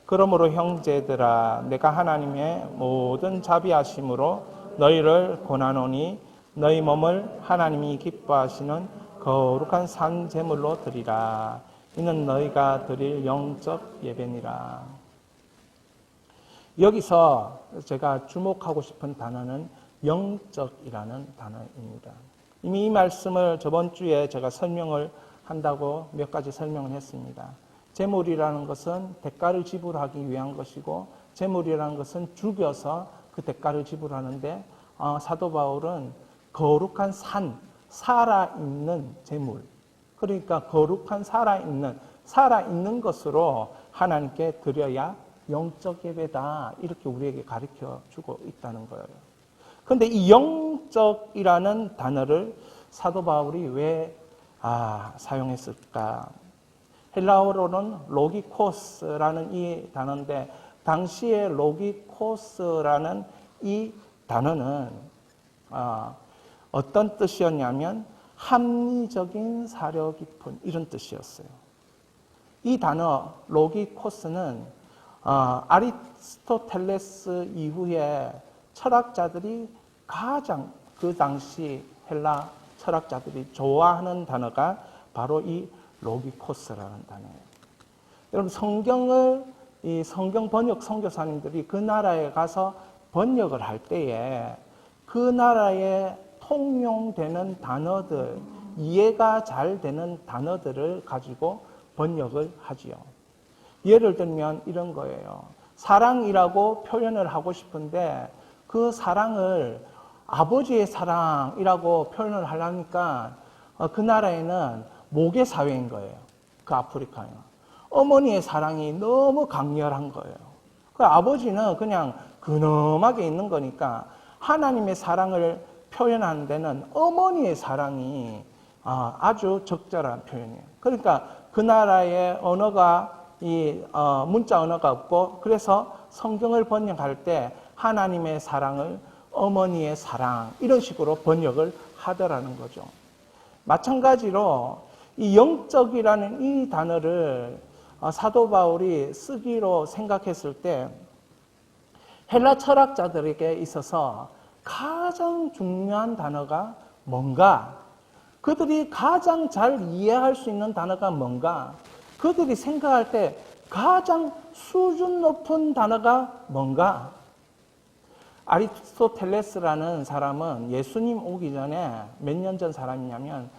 그러므로 형제들아 내가 하나님의 모든 자비하심으로 너희를 권하노니 너희 몸을 하나님이 기뻐하시는 거룩한 산 제물로 드리라. 이는 너희가 드릴 영적 예배니라. 여기서 제가 주목하고 싶은 단어는 영적이라는 단어입니다. 이미 이 말씀을 저번 주에 제가 설명을 한다고 몇 가지 설명을 했습니다. 제물이라는 것은 대가를 지불하기 위한 것이고 제물이라는 것은 죽여서 그 대가를 지불하는데 사도 바울은 거룩한 산, 살아있는 제물, 그러니까 거룩한 살아있는 것으로 하나님께 드려야 영적 예배다, 이렇게 우리에게 가르쳐 주고 있다는 거예요. 그런데 이 영적이라는 단어를 사도 바울이 왜 사용했을까? 헬라어로는 로기코스라는 이 단어인데, 당시에 로기코스라는 이 단어는 어떤 뜻이었냐면 합리적인 사려 깊은, 이런 뜻이었어요. 이 단어 로기코스는 아리스토텔레스 이후에 철학자들이 가장, 그 당시 헬라 철학자들이 좋아하는 단어가 바로 이 로기코스라는 단어예요. 여러분, 이 성경 번역 선교사님들이 그 나라에 가서 번역을 할 때에 그 나라에 통용되는 단어들, 이해가 잘 되는 단어들을 가지고 번역을 하지요. 예를 들면 이런 거예요. 사랑이라고 표현을 하고 싶은데 그 사랑을 아버지의 사랑이라고 표현을 하려니까 그 나라에는 모계 사회인 거예요. 그 아프리카는. 어머니의 사랑이 너무 강렬한 거예요. 그 아버지는 그냥 근엄하게 있는 거니까 하나님의 사랑을 표현하는 데는 어머니의 사랑이 아주 적절한 표현이에요. 그러니까 그 나라의 언어가 문자 언어가 없고, 그래서 성경을 번역할 때 하나님의 사랑을 어머니의 사랑, 이런 식으로 번역을 하더라는 거죠. 마찬가지로 이 영적이라는 이 단어를 사도 바울이 쓰기로 생각했을 때 헬라 철학자들에게 있어서 가장 중요한 단어가 뭔가, 그들이 가장 잘 이해할 수 있는 단어가 뭔가, 그들이 생각할 때 가장 수준 높은 단어가 뭔가. 아리스토텔레스라는 사람은 예수님 오기 전에 몇 년 전 사람이냐면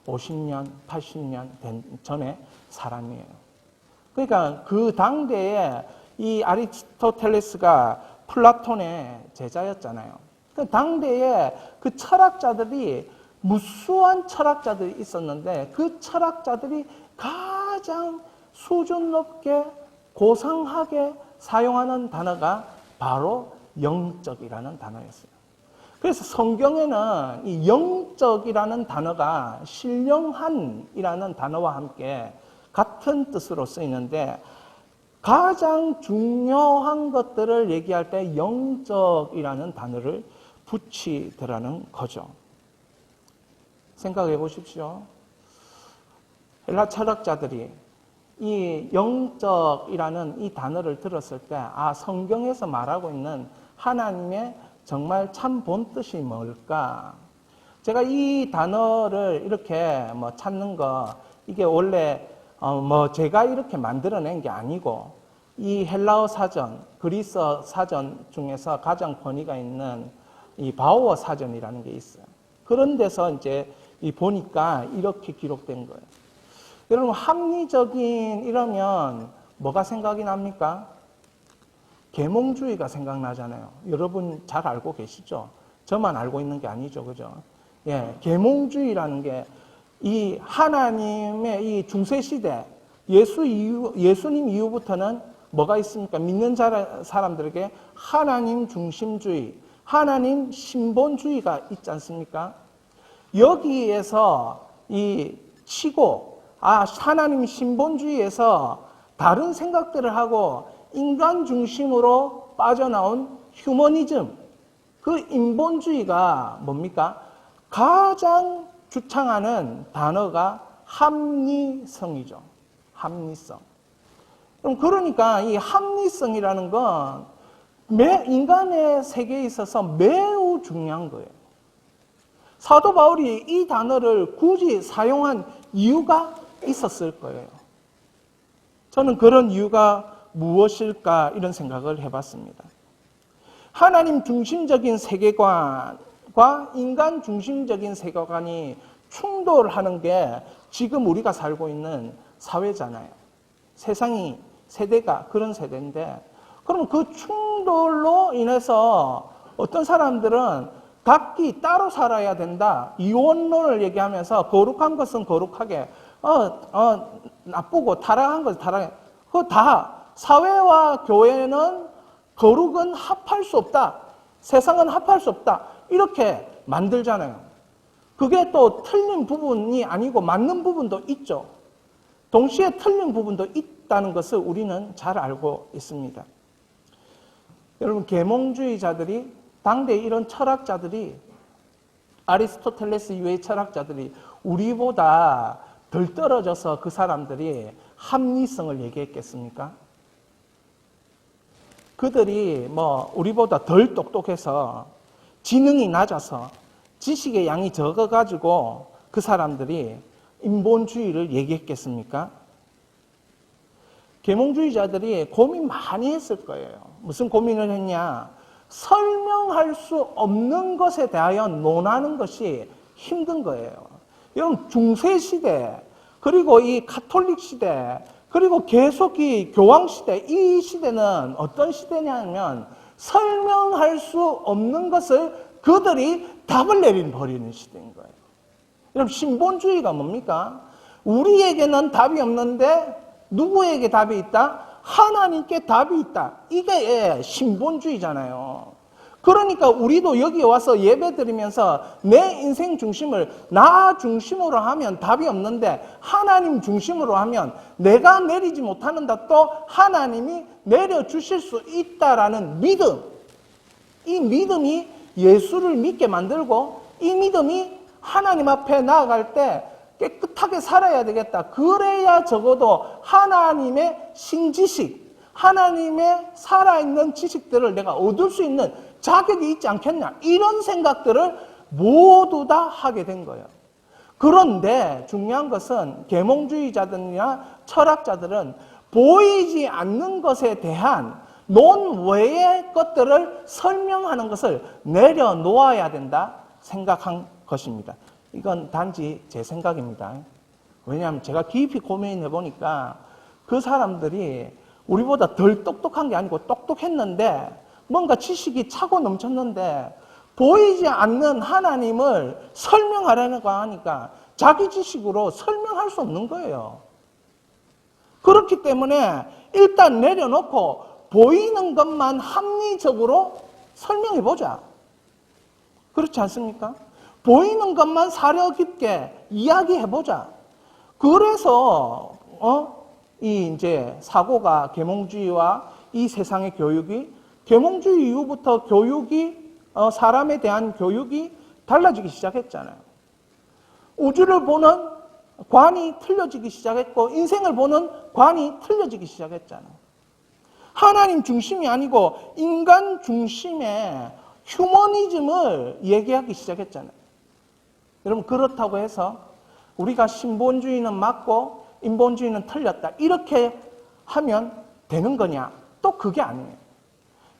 50년, 80년 전에 사람이에요. 그러니까 그 당대에 이 아리스토텔레스가 플라톤의 제자였잖아요. 그 당대에 그 철학자들이, 무수한 철학자들이 있었는데 그 철학자들이 가장 수준 높게 고상하게 사용하는 단어가 바로 영적이라는 단어였어요. 그래서 성경에는 이 영적이라는 단어가 신령한이라는 단어와 함께 같은 뜻으로 쓰이는데, 가장 중요한 것들을 얘기할 때 영적이라는 단어를 붙이더라는 거죠. 생각해 보십시오. 헬라 철학자들이 이 영적이라는 이 단어를 들었을 때, 성경에서 말하고 있는 하나님의 정말 참 본뜻이 뭘까? 제가 이 단어를 이렇게 찾는 거, 이게 원래 제가 이렇게 만들어낸 게 아니고, 이 헬라어 사전, 그리스어 사전 중에서 가장 권위가 있는 이 바오어 사전이라는 게 있어요. 그런 데서 이제 보니까 이렇게 기록된 거예요. 여러분, 합리적인 이러면 뭐가 생각이 납니까? 계몽주의가 생각나잖아요. 여러분 잘 알고 계시죠? 저만 알고 있는 게 아니죠, 그죠? 예, 계몽주의라는 게 이 하나님의 이 중세시대, 예수님 이후부터는 뭐가 있습니까? 믿는 사람들에게 하나님 중심주의, 하나님 신본주의가 있지 않습니까? 여기에서 하나님 신본주의에서 다른 생각들을 하고 인간 중심으로 빠져나온 휴머니즘, 그 인본주의가 뭡니까? 가장 주창하는 단어가 합리성이죠. 합리성. 그러니까 이 합리성이라는 건 인간의 세계에 있어서 매우 중요한 거예요. 사도 바울이 이 단어를 굳이 사용한 이유가 있었을 거예요. 저는 그런 이유가 무엇일까 이런 생각을 해봤습니다. 하나님 중심적인 세계관과 인간 중심적인 세계관이 충돌하는 게 지금 우리가 살고 있는 사회잖아요. 세상이 세대가 그런 세대인데, 그럼 그 충돌로 인해서 어떤 사람들은 각기 따로 살아야 된다, 이원론을 얘기하면서 거룩한 것은 거룩하게, 나쁘고 타락한 것은 타락해. 그거 다 사회와 교회는 거룩은 합할 수 없다, 세상은 합할 수 없다, 이렇게 만들잖아요. 그게 또 틀린 부분이 아니고 맞는 부분도 있죠. 동시에 틀린 부분도 있다는 것을 우리는 잘 알고 있습니다. 여러분, 계몽주의자들이, 당대 이런 철학자들이, 아리스토텔레스 이외의 철학자들이 우리보다 덜 떨어져서 그 사람들이 합리성을 얘기했겠습니까? 그들이 우리보다 덜 똑똑해서 지능이 낮아서 지식의 양이 적어가지고 그 사람들이 인본주의를 얘기했겠습니까? 계몽주의자들이 고민 많이 했을 거예요. 무슨 고민을 했냐? 설명할 수 없는 것에 대하여 논하는 것이 힘든 거예요. 여러분, 중세시대, 그리고 이 가톨릭 시대, 그리고 계속 이 교황시대, 이 시대는 어떤 시대냐면 설명할 수 없는 것을 그들이 답을 내버리는 시대인 거예요. 여러분, 신본주의가 뭡니까? 우리에게는 답이 없는데 누구에게 답이 있다? 하나님께 답이 있다. 이게 신본주의잖아요. 그러니까 우리도 여기 와서 예배 드리면서 내 인생 중심을 나 중심으로 하면 답이 없는데 하나님 중심으로 하면 내가 내리지 못하는 답도 하나님이 내려주실 수 있다라는 믿음. 이 믿음이 예수를 믿게 만들고, 이 믿음이 하나님 앞에 나아갈 때 깨끗하게 살아야 되겠다. 그래야 적어도 하나님의 신지식, 하나님의 살아있는 지식들을 내가 얻을 수 있는 자격이 있지 않겠냐, 이런 생각들을 모두 다 하게 된 거예요. 그런데 중요한 것은 계몽주의자들이나 철학자들은 보이지 않는 것에 대한 논외의 것들을 설명하는 것을 내려놓아야 된다 생각한 것입니다. 이건 단지 제 생각입니다. 왜냐하면 제가 깊이 고민해 보니까 그 사람들이 우리보다 덜 똑똑한 게 아니고 똑똑했는데, 뭔가 지식이 차고 넘쳤는데 보이지 않는 하나님을 설명하려고 하니까 자기 지식으로 설명할 수 없는 거예요. 그렇기 때문에 일단 내려놓고 보이는 것만 합리적으로 설명해보자. 그렇지 않습니까? 보이는 것만 사려 깊게 이야기해보자. 그래서 이 이제 사고가, 계몽주의와 이 세상의 교육이, 계몽주의 이후부터 교육이, 사람에 대한 교육이 달라지기 시작했잖아요. 우주를 보는 관이 틀려지기 시작했고, 인생을 보는 관이 틀려지기 시작했잖아요. 하나님 중심이 아니고 인간 중심의 휴머니즘을 얘기하기 시작했잖아요. 여러분, 그렇다고 해서 우리가 신본주의는 맞고 인본주의는 틀렸다, 이렇게 하면 되는 거냐? 또 그게 아니에요.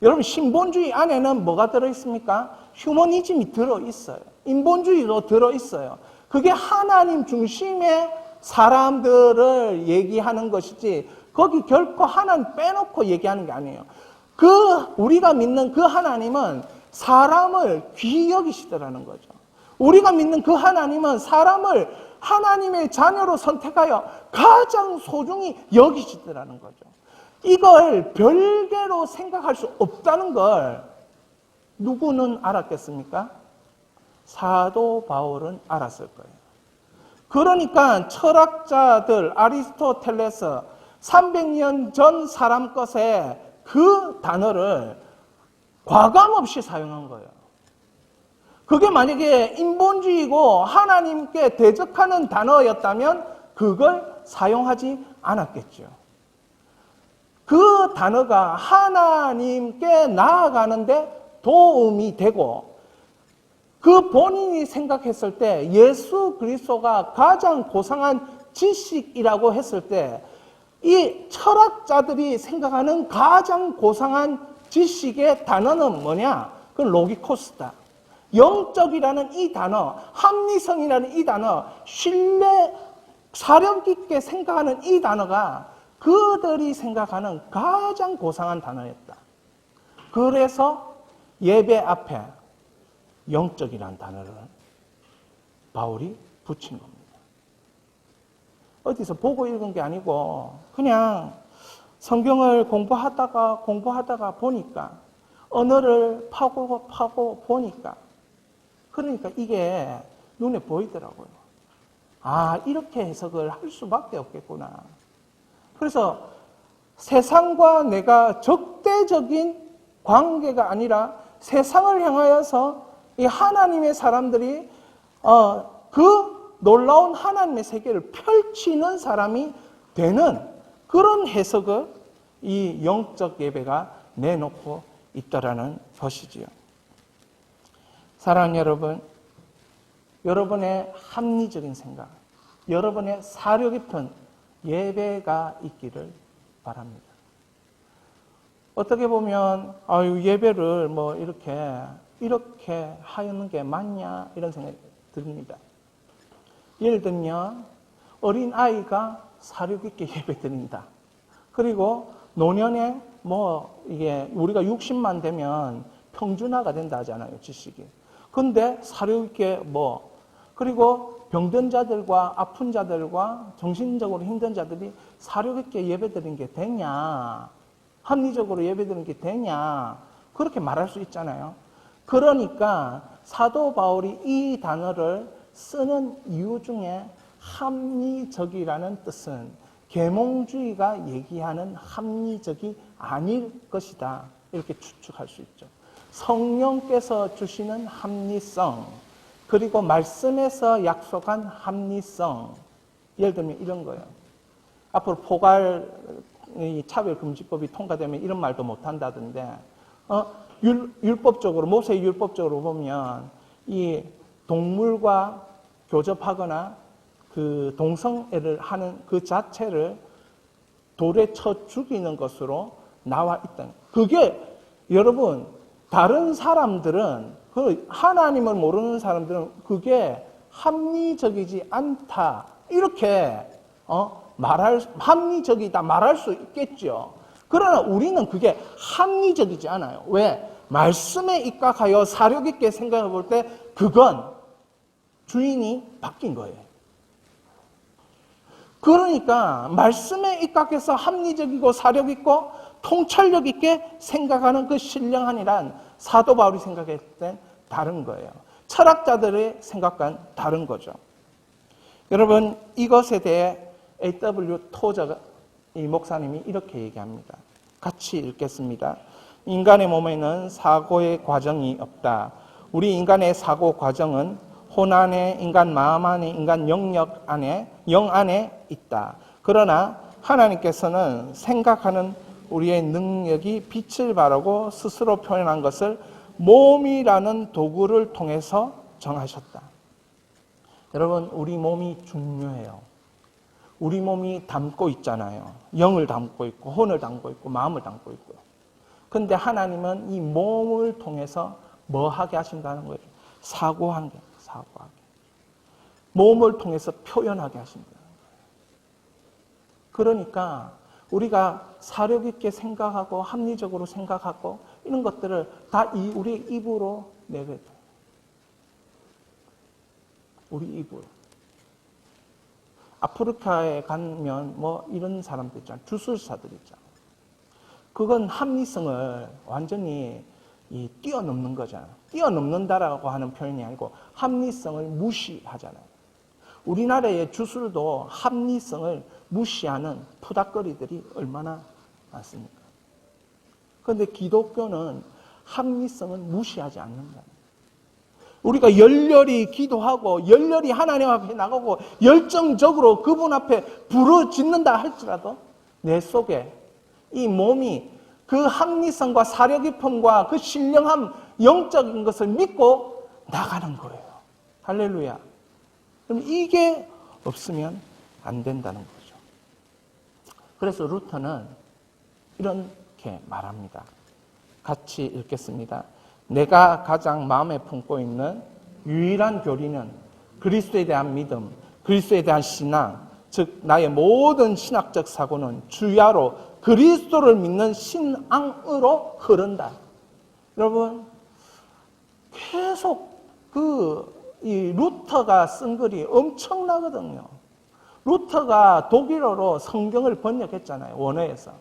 여러분, 신본주의 안에는 뭐가 들어있습니까? 휴머니즘이 들어있어요. 인본주의도 들어있어요. 그게 하나님 중심의 사람들을 얘기하는 것이지, 거기 결코 하나님 빼놓고 얘기하는 게 아니에요. 우리가 믿는 그 하나님은 사람을 귀히 여기시더라는 거죠. 우리가 믿는 그 하나님은 사람을 하나님의 자녀로 선택하여 가장 소중히 여기시더라는 거죠. 이걸 별개로 생각할 수 없다는 걸 누구는 알았겠습니까? 사도 바울은 알았을 거예요. 그러니까 철학자들, 아리스토텔레스, 300년 전 사람 것에 그 단어를 과감 없이 사용한 거예요. 그게 만약에 인본주의고 하나님께 대적하는 단어였다면 그걸 사용하지 않았겠죠. 그 단어가 하나님께 나아가는데 도움이 되고, 그 본인이 생각했을 때 예수 그리스도가 가장 고상한 지식이라고 했을 때, 이 철학자들이 생각하는 가장 고상한 지식의 단어는 뭐냐? 그건 로기코스다. 영적이라는 이 단어, 합리성이라는 이 단어, 신뢰, 사력 있게 생각하는 이 단어가 그들이 생각하는 가장 고상한 단어였다. 그래서 예배 앞에 영적이라는 단어를 바울이 붙인 겁니다. 어디서 보고 읽은 게 아니고 그냥 성경을 공부하다가 보니까, 언어를 파고 보니까, 그러니까 이게 눈에 보이더라고요. 아, 이렇게 해석을 할 수밖에 없겠구나. 그래서 세상과 내가 적대적인 관계가 아니라 세상을 향하여서 이 하나님의 사람들이 그 놀라운 하나님의 세계를 펼치는 사람이 되는 그런 해석을 이 영적 예배가 내놓고 있다라는 것이지요. 사랑하는 여러분, 여러분의 합리적인 생각, 여러분의 사려 깊은 예배가 있기를 바랍니다. 어떻게 보면 예배를 뭐 이렇게 하는 게 맞냐 이런 생각이 듭니다. 예를 들면 어린 아이가 사려 깊게 예배드린다. 그리고 노년에 이게 우리가 60만 되면 평준화가 된다 하잖아요, 지식이. 근데 사려 깊게 그리고 병든 자들과 아픈 자들과 정신적으로 힘든 자들이 사려 깊게 예배드리는 게 되냐? 합리적으로 예배드리는 게 되냐? 그렇게 말할 수 있잖아요. 그러니까 사도 바울이 이 단어를 쓰는 이유 중에 합리적이라는 뜻은 계몽주의가 얘기하는 합리적이 아닐 것이다. 이렇게 추측할 수 있죠. 성령께서 주시는 합리성, 그리고 말씀에서 약속한 합리성. 예를 들면 이런 거예요. 앞으로 포괄 차별금지법이 통과되면 이런 말도 못한다던데, 율법적으로, 모세 율법적으로 보면 이 동물과 교접하거나 그 동성애를 하는 그 자체를 돌에 쳐 죽이는 것으로 나와 있다. 그게 여러분, 다른 사람들은, 하나님을 모르는 사람들은 그게 합리적이지 않다, 이렇게 합리적이다 말할 수 있겠죠. 그러나 우리는 그게 합리적이지 않아요. 왜? 말씀에 입각하여 사력 있게 생각해 볼 때 그건 주인이 바뀐 거예요. 그러니까 말씀에 입각해서 합리적이고 사력 있고 통찰력 있게 생각하는 그 신령한이란 사도 바울이 생각했을 땐 다른 거예요. 철학자들의 생각과는 다른 거죠. 여러분, 이것에 대해 A.W. 토저 이 목사님이 이렇게 얘기합니다. 같이 읽겠습니다. 인간의 몸에는 사고의 과정이 없다. 우리 인간의 사고 과정은 혼 안에, 인간 마음 안에, 인간 영역 안에, 영 안에 있다. 그러나 하나님께서는 생각하는 우리의 능력이 빛을 발하고 스스로 표현한 것을 몸이라는 도구를 통해서 정하셨다. 여러분, 우리 몸이 중요해요. 우리 몸이 담고 있잖아요. 영을 담고 있고, 혼을 담고 있고, 마음을 담고 있고요. 근데 하나님은 이 몸을 통해서 뭐 하게 하신다는 거예요? 사고하게. 몸을 통해서 표현하게 하신다는 거예요. 그러니까 우리가 사력 있게 생각하고 합리적으로 생각하고 이런 것들을 다 우리 입으로 내뱉어요. 우리 입으로. 아프리카에 가면 이런 사람들 있잖아요. 주술사들 있잖아요. 그건 합리성을 완전히 뛰어넘는 거잖아요. 뛰어넘는다라고 하는 표현이 아니고 합리성을 무시하잖아요. 우리나라의 주술도 합리성을 무시하는 푸닥거리들이 얼마나 많습니까? 그런데 기독교는 합리성을 무시하지 않는다. 우리가 열렬히 기도하고 열렬히 하나님 앞에 나가고 열정적으로 그분 앞에 부르짖는다 할지라도 내 속에 이 몸이 그 합리성과 사려 깊음과 그 신령함, 영적인 것을 믿고 나가는 거예요. 할렐루야. 그럼 이게 없으면 안 된다는 거죠. 그래서 루터는 이렇게 말합니다. 같이 읽겠습니다. 내가 가장 마음에 품고 있는 유일한 교리는 그리스도에 대한 믿음, 그리스도에 대한 신앙, 즉 나의 모든 신학적 사고는 주야로 그리스도를 믿는 신앙으로 흐른다. 여러분, 계속 이 루터가 쓴 글이 엄청나거든요. 루터가 독일어로 성경을 번역했잖아요, 원어에서.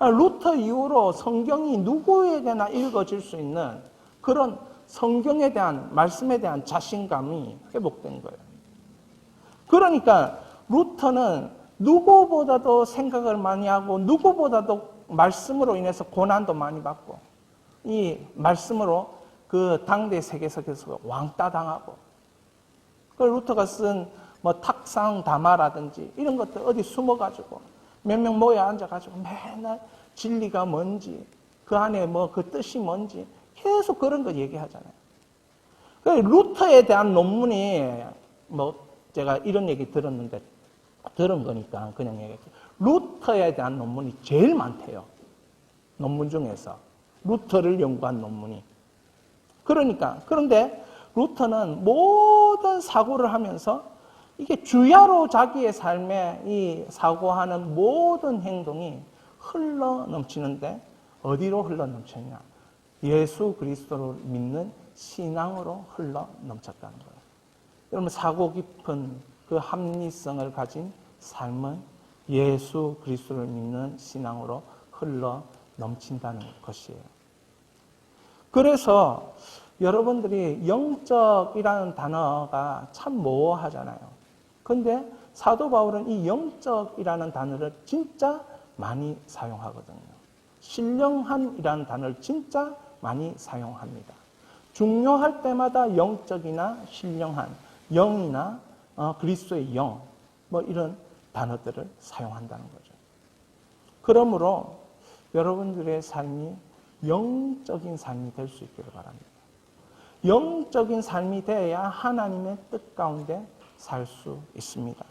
루터 이후로 성경이 누구에게나 읽어질 수 있는 그런 성경에 대한, 말씀에 대한 자신감이 회복된 거예요. 그러니까 루터는 누구보다도 생각을 많이 하고 누구보다도 말씀으로 인해서 고난도 많이 받고 이 말씀으로 그 당대 세계석에서 왕따 당하고 그 루터가 쓴 뭐 탁상 담화라든지 이런 것들 어디 숨어가지고 몇 명 모여 앉아가지고 맨날 진리가 뭔지 그 안에 뭐 그 뜻이 뭔지 계속 그런 거 얘기하잖아요. 그 루터에 대한 논문이 뭐 제가 이런 얘기 들었는데 들은 거니까 그냥 얘기할게요. 루터에 대한 논문이 제일 많대요. 논문 중에서 루터를 연구한 논문이. 그런데 루터는 모든 사고를 하면서 이게 주야로 자기의 삶에 이 사고하는 모든 행동이 흘러 넘치는데 어디로 흘러 넘치느냐? 예수 그리스도를 믿는 신앙으로 흘러 넘쳤다는 거예요. 여러분, 사고 깊은 그 합리성을 가진 삶은 예수 그리스도를 믿는 신앙으로 흘러 넘친다는 것이에요. 그래서 여러분들이 영적이라는 단어가 참 모호하잖아요. 근데 사도 바울은 이 영적이라는 단어를 진짜 많이 사용하거든요. 신령함이라는 단어를 진짜 많이 사용합니다. 중요할 때마다 영적이나 신령한, 영이나 그리스도의 영, 뭐 이런 단어들을 사용한다는 거죠. 그러므로 여러분들의 삶이 영적인 삶이 될 수 있기를 바랍니다. 영적인 삶이 되어야 하나님의 뜻 가운데 살 수 있습니다.